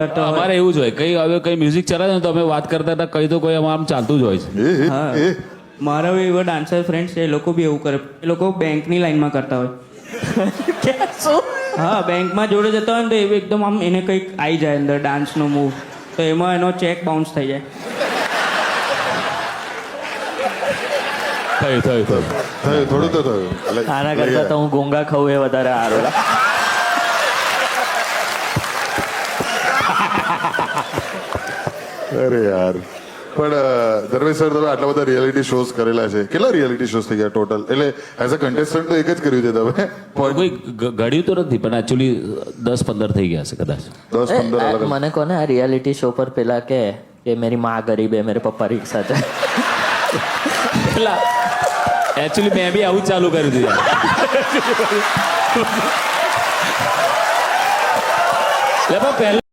અમારે એવું જ હોય, કઈ હવે કઈ મ્યુઝિક ચલાવે ને તો અમે વાત કરતા હતા, કઈ તો કોઈ આમ ચાલતું જ હોય છે. હા મારા બી એવા ડાન્સર ફ્રેન્ડ્સ છે, એ લોકો બી એવું કરે. એ લોકો બેંકની લાઈનમાં કરતા હોય. હા બેંકમાં જોડે જતા હોય ને તો એવું એકદમ આમ એને કંઈક આવી જાય અંદર ડાન્સનો મૂવ, તો એમાં એનો ચેક બાઉન્સ થઈ જાય. થયું થોડું તો થયું. આના કરતા તો હું ગોંગા ખાઉં એ વધારે સારું. અરે યાર, પણ ધર્મેશ સર તમે આટલા બધા રિયાલિટી શોઝ કરેલા છે, કેટલા રિયાલિટી શોઝ થઈ ગયા ટોટલ? એટલે એઝ અ કન્ટેસ્ટન્ટ તો એક જ કર્યું છે તમે. કોઈ ઘડ્યું તો નથી, પણ એકચ્યુઅલી 10-15 થઈ ગયા છે કદાચ. 10-15 અલગ. મને કોને આ રિયાલિટી શો પર પેલા કે મેરી માં ગરીબ હે મેરે પપ્પા રિક્ષા છે. પેલા એકચ્યુઅલી મેં બી આવું જ ચાલુ કર્યું હતું યાર. એટલે પણ પહેલા